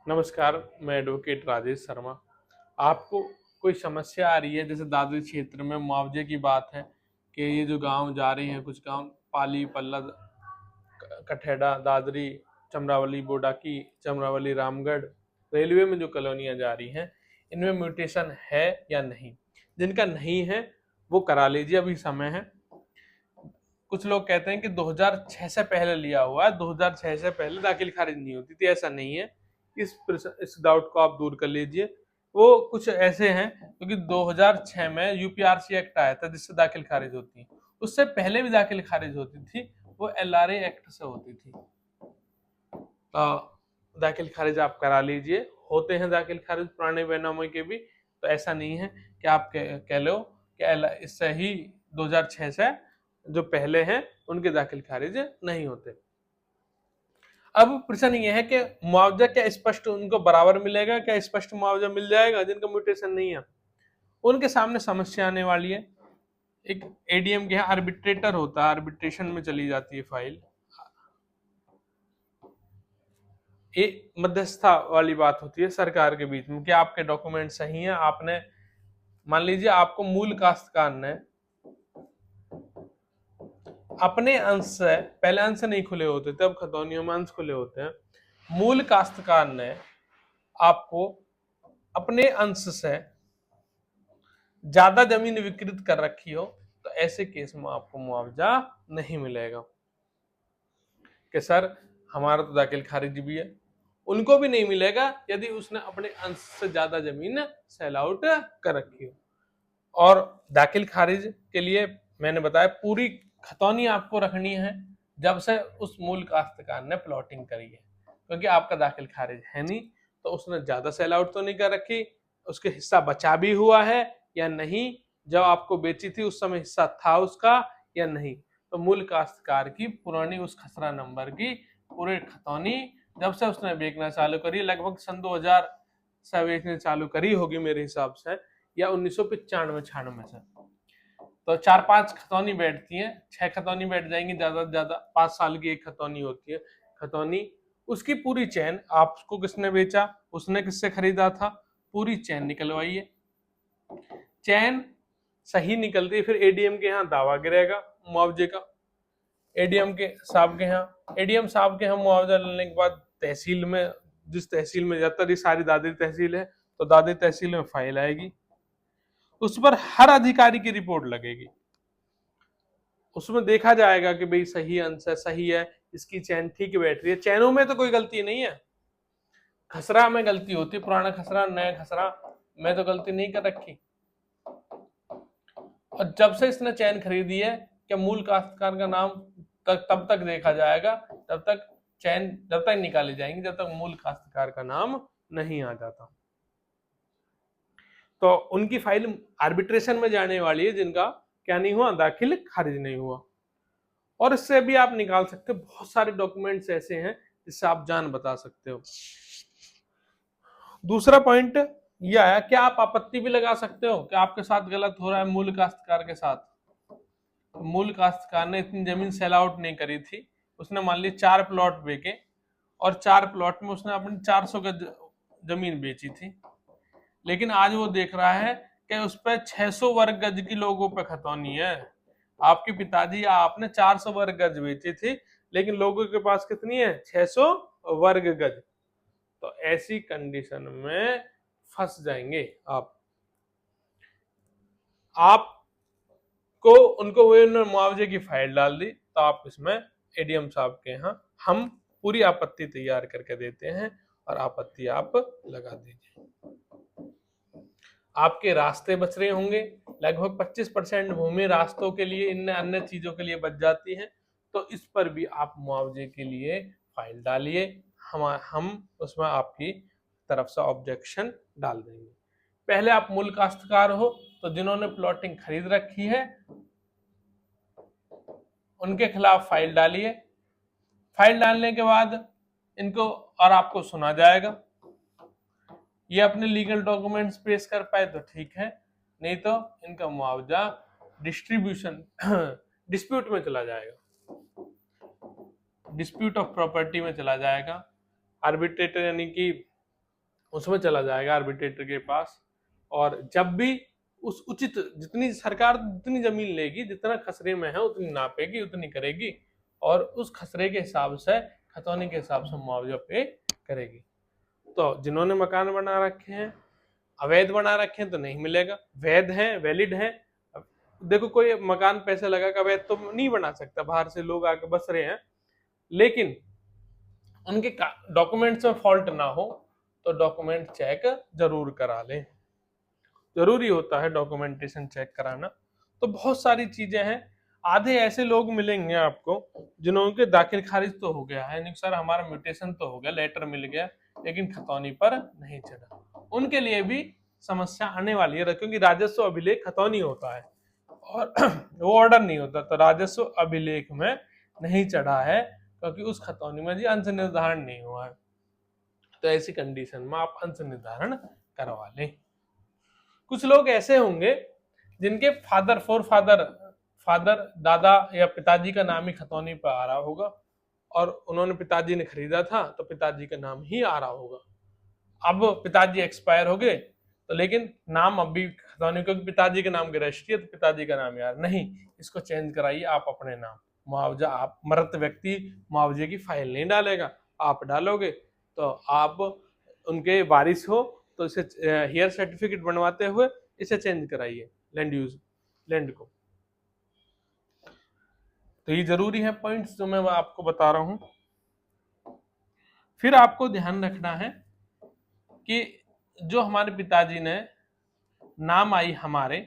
नमस्कार, मैं एडवोकेट राजेश शर्मा। आपको कोई समस्या आ रही है, जैसे दादरी क्षेत्र में मुआवजे की बात है कि ये जो गांव जा रही हैं, कुछ गांव पाली, पल्लद, कठेड़ा, दादरी, चमरावली, बोडाकी, चमरावली, रामगढ़, रेलवे में जो कॉलोनियां जा रही हैं, इनमें म्यूटेशन है या नहीं। जिनका नहीं है वो करा लीजिए, अभी समय है। कुछ लोग कहते हैं कि 2006 से पहले लिया हुआ है, 2006 से पहले दाखिल खारिज नहीं होती थी। ऐसा नहीं है। इस डाउट को आप दूर कर लीजिए। वो कुछ ऐसे हैं क्योंकि 2006 में यूपीआरसी एक्ट आया था जिससे दाखिल खारिज होती है। उससे पहले भी दाखिल खारिज होती थी, वो एलआरए एक्ट से होती थी। तो दाखिल खारिज आप करा लीजिए। होते हैं दाखिल खारिज पुराने बैनामे के भी। तो ऐसा नहीं है कि आप कह लो कि इससे ही 2006 से जो पहले हैं उनके दाखिल खारिज नहीं होते। अब प्रश्न ये है कि मुआवजा क्या स्पष्ट उनको बराबर मिलेगा, क्या स्पष्ट मुआवजा मिल जाएगा जिनका म्यूटेशन नहीं है। उनके सामने समस्या आने वाली है। एक एडीएम के यहाँ आर्बिट्रेटर होता है, आर्बिट्रेशन में चली जाती है फाइल। ये मध्यस्थता वाली बात होती है सरकार के बीच में कि आपके डॉक्यूमेंट सही हैं। आपने मान लीजिए आपको मूल काश्तकार ने अपने अंश से, पहले अंश नहीं खुले होते थे, अब खतौनियों में अंश खुले होते हैं। मूल काश्तकार ने आपको अपने अंश से ज्यादा जमीन विकृत कर रखी हो तो ऐसे केस में आपको मुआवजा नहीं मिलेगा कि सर हमारा तो दाखिल खारिज भी है। उनको भी नहीं मिलेगा यदि उसने अपने अंश से ज्यादा जमीन सेल आउट कर रखी हो। और दाखिल खारिज के लिए मैंने बताया पूरी खतौनी आपको रखनी है जब से उस मूल काश्तकार ने प्लॉटिंग करी है, क्योंकि आपका दाखिल खारिज है नहीं। तो उसने ज्यादा सेल आउट तो नहीं कर रखी, उसके हिस्सा बचा भी हुआ है या नहीं, जब आपको बेची थी उस समय हिस्सा था उसका या नहीं। तो मूल काश्तकार की पुरानी उस खसरा नंबर की पूरी खतौनी जब से उसने बेचना चालू करी, लगभग सन 2000 से बेचने चालू करी होगी मेरे हिसाब से, या 1995-96 से। तो 4-5 खतौनी बैठती हैं, 6 खतौनी बैठ जाएंगी ज्यादा से ज्यादा। 5 साल की एक खतौनी होती है। खतौनी उसकी पूरी चैन, आपको किसने बेचा, उसने किससे खरीदा था, पूरी चैन निकलवाइए। चैन सही निकलती फिर एडीएम के यहाँ दावा गिरेगा मुआवजे का। एडीएम साहब के यहाँ मुआवजा लेने के बाद तहसील में, जिस तहसील में ज्यादातर सारी दादरी तहसील है, तो दादरी तहसील में फाइल आएगी। उस पर हर अधिकारी की रिपोर्ट लगेगी। उसमें देखा जाएगा कि भाई सही अंश है, सही है, इसकी चैन ठीक बैठ रही है। चैनों में तो कोई गलती नहीं है, खसरा में गलती होती, पुराना खसरा नया खसरा में तो गलती नहीं कर रखी। और जब से इसने चैन खरीदी है, क्या मूल काश्तकार का नाम तब तक देखा जाएगा, तब तक चैन जब तक निकाली जाएंगी जब तक मूल काश्तकार का नाम नहीं आ जाता। तो उनकी फाइल आर्बिट्रेशन में जाने वाली है जिनका क्या नहीं हुआ, दाखिल खारिज नहीं हुआ। और इससे भी आप निकाल सकते हो, बहुत सारे डॉक्यूमेंट्स ऐसे हैं जिससे आप जान बता सकते हो। दूसरा पॉइंट यह आया, क्या आप आपत्ति भी लगा सकते हो कि आपके साथ गलत हो रहा है मूल काश्तकार के साथ। तो मूल काश्तकार ने इतनी जमीन सेल आउट नहीं करी थी। उसने मान ली 4 प्लॉट बेचे और 4 प्लॉट में उसने अपनी 400 गज जमीन बेची थी। लेकिन आज वो देख रहा है कि उस पर 600 वर्ग गज की लोगों पे खतौनी है। आपके पिताजी आपने 400 वर्ग गज बेची थी, लेकिन लोगों के पास कितनी है, 600 वर्ग गज। तो ऐसी कंडीशन में फंस जाएंगे आपको उनको वो मुआवजे की फाइल डाल दी, तो आप इसमें एडीएम साहब के यहाँ हम पूरी आपत्ति तैयार करके देते हैं और आपत्ति आप लगा दीजिए। आपके रास्ते बच रहे होंगे, लगभग 25% भूमि रास्तों के लिए, इन अन्य चीजों के लिए बच जाती है। तो इस पर भी आप मुआवजे के लिए फाइल डालिए, हम उसमें आपकी तरफ से ऑब्जेक्शन डाल देंगे। पहले आप मूल काश्तकार हो तो जिन्होंने प्लॉटिंग खरीद रखी है उनके खिलाफ फाइल डालिए। फाइल डालने के बाद इनको और आपको सुना जाएगा। ये अपने लीगल डॉक्यूमेंट्स पेश कर पाए तो ठीक है, नहीं तो इनका मुआवजा डिस्ट्रीब्यूशन डिस्प्यूट में चला जाएगा, डिस्प्यूट ऑफ प्रॉपर्टी में चला जाएगा। आर्बिट्रेटर यानी कि उसमें चला जाएगा आर्बिट्रेटर के पास। और जब भी उस उचित, जितनी सरकार जितनी जमीन लेगी, जितना खसरे में है उतनी नापेगी, उतनी करेगी, और उस खसरे के हिसाब से, खतौनी के हिसाब से मुआवजा पे करेगी। तो जिन्होंने मकान बना रखे हैं, अवैध बना रखे हैं तो नहीं मिलेगा, वैध हैं, वैलिड हैं। देखो कोई मकान पैसे लगा कर अवैध तो नहीं बना सकता, बाहर से लोग आके बस रहे हैं, लेकिन उनके डॉक्यूमेंट्स में फॉल्ट ना हो तो डॉक्यूमेंट चेक जरूर करा लें। जरूरी होता है डॉक्यूमेंटेशन चेक कराना। तो बहुत सारी चीजें हैं। आधे ऐसे लोग मिलेंगे आपको जिन्होंने दाखिल खारिज तो हो गया है, नहीं सर हमारा म्यूटेशन तो हो गया, लेटर मिल गया, लेकिन खतौनी पर नहीं चढ़ा, उनके लिए भी समस्या आने वाली है, क्योंकि राजस्व अभिलेख खतौनी होता है और वो ऑर्डर नहीं होता। तो राजस्व अभिलेख में नहीं चढ़ा है क्योंकि उस खतौनी में जी अंश निर्धारण नहीं हुआ है। तो ऐसी कंडीशन में आप अंश निर्धारण करवा लें। कुछ लोग ऐसे होंगे जिनके फादर दादा या पिताजी का नाम ही खतौनी पर आ रहा होगा, और उन्होंने, पिताजी ने खरीदा था तो पिताजी का नाम ही आ रहा होगा। अब पिताजी एक्सपायर हो गए तो लेकिन नाम अब भी खतौनी, क्योंकि पिताजी के नाम की रजिस्ट्री है तो पिताजी का नाम यार नहीं, इसको चेंज कराइए आप अपने नाम। मुआवजा, आप मृत व्यक्ति मुआवजे की फाइल नहीं डालेगा, आप डालोगे तो आप उनके वारिस हो, तो इसे हेयर सर्टिफिकेट बनवाते हुए इसे चेंज कराइए लैंड को। तो ये जरूरी है पॉइंट्स जो मैं आपको बता रहा हूं। फिर आपको ध्यान रखना है कि जो हमारे पिताजी ने नाम आई हमारे,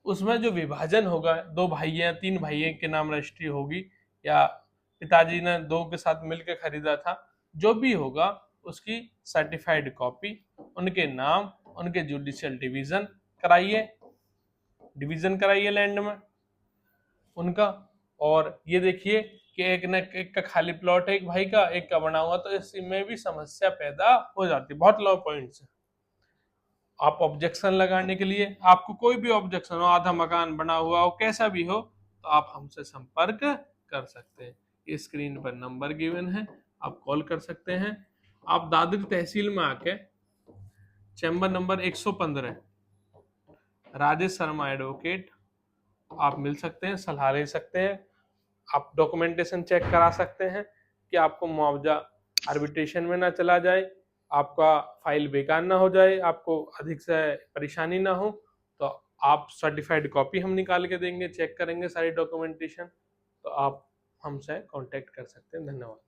उसमें जो विभाजन होगा, 2 भाई हैं 3 भाई के नाम रजिस्ट्री होगी, या पिताजी ने 2 के साथ मिलकर खरीदा था, जो भी होगा उसकी सर्टिफाइड कॉपी, उनके नाम, उनके जुडिशियल डिवीजन कराइए लैंड में उनका। और ये देखिए कि एक का खाली प्लॉट है एक भाई का, एक का बना हुआ, तो इसमें भी समस्या पैदा हो जाती है। बहुत लॉ पॉइंट्स है। आप ऑब्जेक्शन लगाने के लिए, आपको कोई भी ऑब्जेक्शन हो, आधा मकान बना हुआ हो, कैसा भी हो, तो आप हमसे संपर्क कर सकते हैं। ये स्क्रीन पर नंबर गिवन है, आप कॉल कर सकते हैं। आप दादरी तहसील में आके chamber number 115 Rajesh Sharma advocate, आप मिल सकते हैं, सलाह ले सकते हैं, आप डॉक्यूमेंटेशन चेक करा सकते हैं कि आपको मुआवजा आर्बिट्रेशन में ना चला जाए, आपका फाइल बेकार ना हो जाए, आपको अधिक से परेशानी ना हो। तो आप सर्टिफाइड कॉपी हम निकाल के देंगे, चेक करेंगे सारी डॉक्यूमेंटेशन। तो आप हमसे कांटेक्ट कर सकते हैं। धन्यवाद।